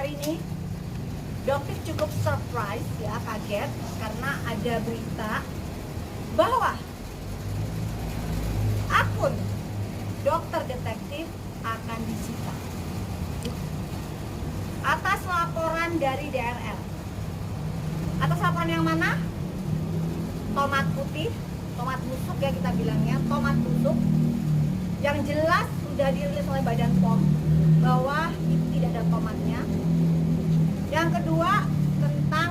hari ini Doktif cukup surprise ya, kaget karena ada berita bahwa akun dokter detektif akan disita atas laporan dari DRL. Atas laporan yang mana? Tomat putih, tomat busuk ya kita bilangnya, tomat busuk yang jelas sudah dirilis oleh Badan POM bahwa itu tidak ada tomatnya. Yang kedua tentang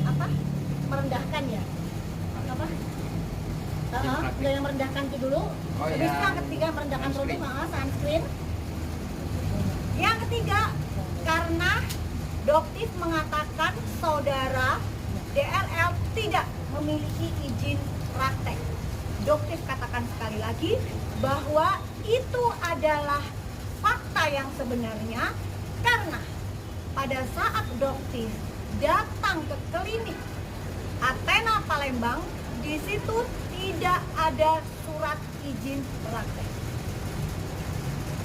apa? Merendahkan ya. Apa? Yang merendahkan itu dulu. Habis itu yang ketiga merendahkan produk sunscreen. Yang ketiga karena Doktif mengatakan saudara DRL tidak memiliki izin praktek. Doktif katakan sekali lagi bahwa itu adalah fakta yang sebenarnya, karena pada saat Doktif datang ke klinik Athena Palembang, di situ tidak ada surat izin praktek.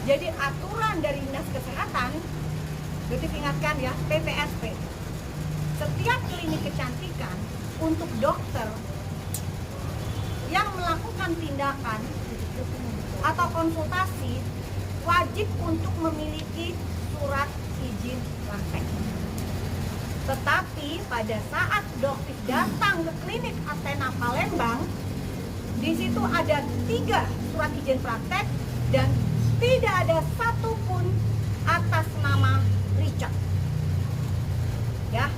Jadi aturan dari Dinas Kesehatan, Doktif ingatkan ya, PPSP, setiap klinik kecantikan untuk dokter yang melakukan tindakan atau konsultasi wajib untuk memiliki surat izin praktek. Tetapi pada saat Doktif datang ke klinik Athena Palembang, di situ ada 3 surat izin praktek dan tidak ada satupun atas nama Richard. Ya.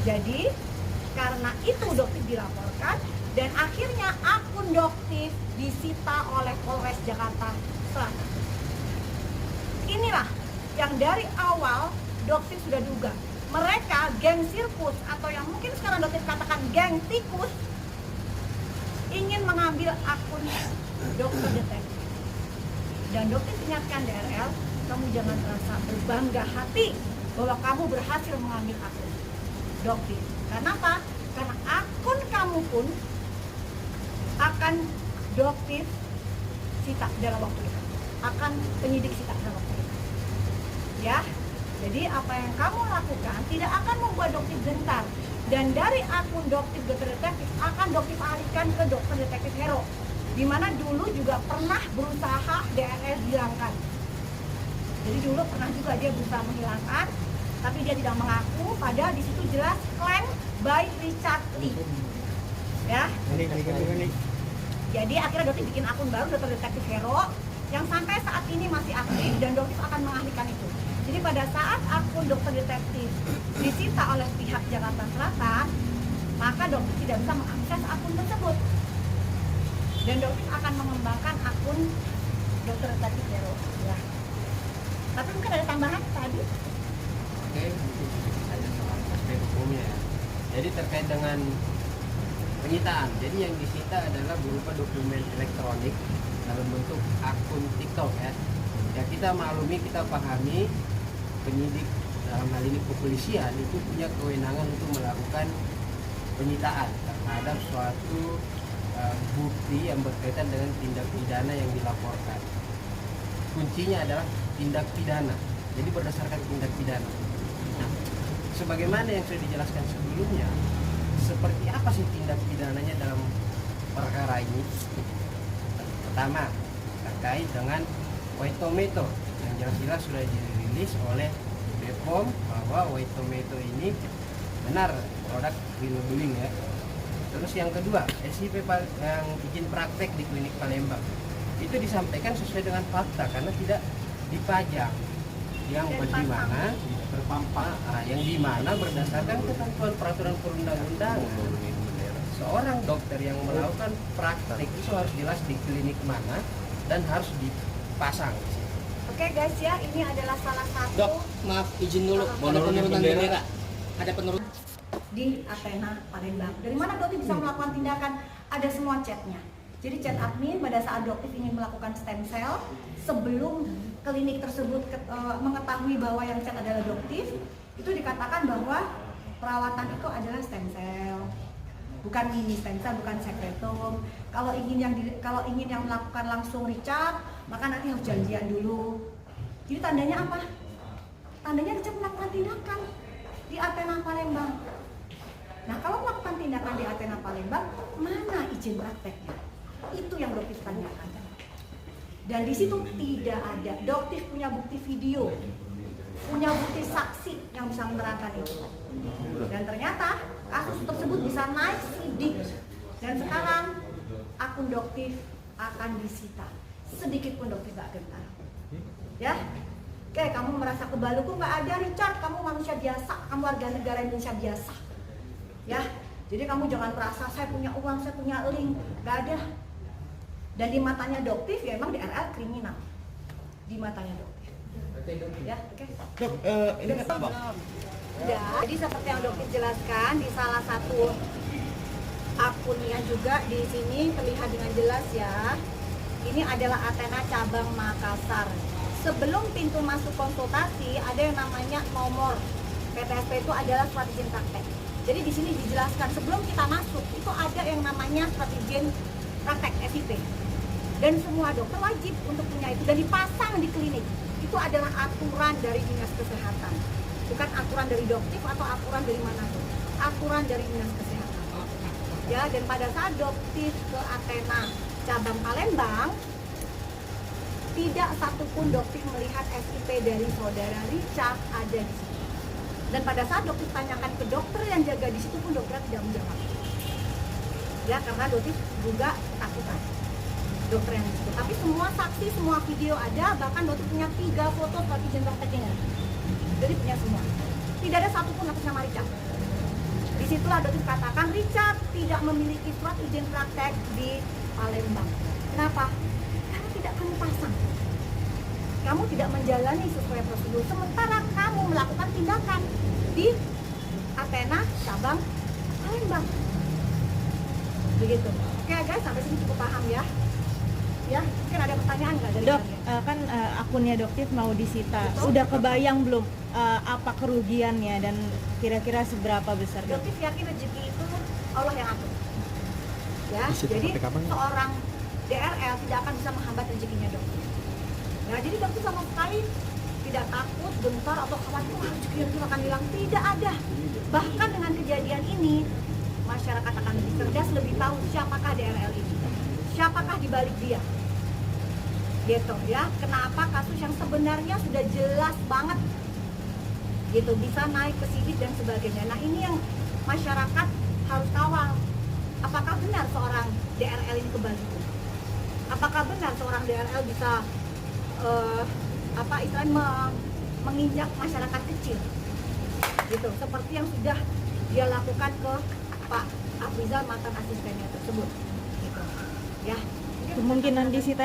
Jadi karena itu Doktif dilaporkan dan akhirnya akun Doktif disita oleh Polres Jakarta Selatan. Inilah yang dari awal Doktif sudah duga. Mereka geng sirkus atau yang mungkin sekarang Doktif katakan geng tikus ingin mengambil akun dokter detektif. Dan Doktif ingatkan DRL, kamu jangan merasa berbangga hati bahwa kamu berhasil mengambil akun Doktif. Karena apa? Karena akun kamu pun akan Doktif sita dalam waktu dekat. Akan penyidik sita dalam waktu dekat. Ya, jadi apa yang kamu lakukan tidak akan membuat Doktif gentar. Dan dari akun Doktif dokter detektif akan Doktif alihkan ke dokter detektif Hero, di mana dulu juga pernah berusaha DRL hilangkan. Jadi dulu pernah juga dia berusaha menghilangkan, tapi dia tidak mengaku. Padahal di situ jelas klaim by Richard Lee. Ya. Jadi akhirnya Doktif bikin akun baru dokter detektif Hero yang sampai saat ini masih aktif dan Doktif akan mengalihkan itu. Jadi pada saat akun dokter detektif disita oleh pihak Jakarta Selatan, maka Doktif tidak bisa mengakses akun tersebut. Dan Doktif akan mengembangkan akun dokter detektif Hero. Ya. Tapi mungkin ada tambahan tadi? Oke, ada soal aspek hukumnya ya. Jadi terkait dengan penyitaan, jadi yang disita adalah berupa dokumen elektronik dalam bentuk akun TikTok ya. Ya kita maklumi, kita pahami penyidik dalam hal ini kepolisian itu punya kewenangan untuk melakukan penyitaan terhadap suatu bukti yang berkaitan dengan tindak pidana yang dilaporkan. Kuncinya adalah tindak pidana, jadi berdasarkan tindak pidana. Nah, sebagaimana yang sudah dijelaskan sebelumnya, seperti apa sih tindak pidananya dalam perkara ini? Pertama, terkait dengan White Tomato yang jelas-jelas sudah dirilis oleh BPOM bahwa White Tomato ini benar produk green labeling ya. Terus yang kedua, SIP yang izin praktek di klinik Palembang itu disampaikan sesuai dengan fakta karena tidak dipajang, yang bagaimana yang dimana berdasarkan ketentuan peraturan perundang-undangan seorang dokter yang melakukan praktek itu harus jelas di klinik mana dan harus dipasang. Oke guys ya, ini adalah salah satu. Dok, maaf izin dulu. Ada penurunan bendera. Ada penurunan Di Athena Palembang. Dari mana Doktif bisa melakukan tindakan? Ada semua chatnya. Jadi chat admin pada saat Doktif ingin melakukan stem cell, sebelum klinik tersebut mengetahui bahwa yang chat adalah Doktif, itu dikatakan bahwa perawatan itu adalah stem cell, bukan mini stem cell, bukan sekretum. Kalau ingin yang melakukan langsung Richard, maka nanti harus janjian dulu. Jadi tandanya apa? tandanya Richard melakukan tindakan di Athena Palembang. Nah, kalau melakukan tindakan di Athena Palembang, mana izin prakteknya? Itu yang Doktif tanyakan. Dan di situ tidak ada. Doktif punya bukti video, punya bukti saksi yang bisa menerangkan itu. Dan ternyata kasus tersebut bisa naik sidik. Dan sekarang akun Doktif akan disita. Sedikit pun Doktif gak gentar. Ya, oke, kamu merasa kebaluku nggak ada, Richard. Kamu manusia biasa, kamu warga negara Indonesia biasa. Ya, jadi kamu jangan merasa saya punya uang, saya punya link, nggak ada. Dan di matanya Doktif ya emang DRL kriminal. Di matanya Doktif. Ya, oke. Dok, ini kan apa? Ya, jadi seperti yang Doktif jelaskan di salah satu akunnya juga di sini terlihat dengan jelas ya. Ini adalah Athena cabang Makassar. Sebelum pintu masuk konsultasi ada yang namanya nomor PTSP, itu adalah surat izin praktek. Jadi di sini dijelaskan sebelum kita masuk itu ada yang namanya surat izin praktek SIP. Dan semua dokter wajib untuk punya itu dan dipasang di klinik. Itu adalah aturan dari Dinas Kesehatan. Bukan aturan dari Doktif atau aturan dari mana tuh. Aturan dari Dinas Kesehatan. Ya, dan pada saat Doktif ke Athena cabang Palembang, tidak satupun Doktif melihat SIP dari saudara Richard ada di situ. Dan pada saat Doktif tanyakan ke dokter yang jaga di situ pun dokter tidak menjawab. Ya, karena Doktif juga takutan dokter yang di situ. Tapi semua saksi, semua video ada, bahkan Doktif punya 3 foto surat izin prakteknya. Jadi punya semua. Tidak ada satupun atas nama Richard. Disitulah Doktif katakan Richard tidak memiliki surat izin praktek di Palembang. Kenapa? Karena tidak kami pasang. Kamu tidak menjalani sesuai prosedur, sementara kamu melakukan tindakan di Athena cabang Palembang. Begitu. Oke guys, sampai sini cukup paham ya. Ya, mungkin ada pertanyaan nggak dari Dok, kalian? kan akunnya Doktif mau disita. Betul. Sudah kebayang belum apa kerugiannya dan kira-kira seberapa besar, Dok? Doktif yakin rezeki itu Allah yang atur. Ya, Disita jadi sampai kapan? seorang DRL tidak akan bisa menghambat rezekinya Doktif. Ya, jadi Doktif sama sekali tidak takut, gentar atau khawatir rezeki yang akan hilang. Tidak ada. Bahkan dengan kejadian ini, masyarakat akan lebih cerdas, lebih tahu siapakah DRL ini, siapakah dibalik dia. Gitu ya. Kenapa kasus yang sebenarnya sudah jelas banget gitu bisa naik ke sidik dan sebagainya. Nah, ini yang masyarakat harus kawal. Apakah benar seorang DRL ini kebalik? Apakah benar seorang DRL bisa istilahnya menginjak masyarakat kecil? Gitu, seperti yang sudah dia lakukan ke Pak Afrizal mantan asistennya tersebut. Gitu. Ya. Kemungkinan disita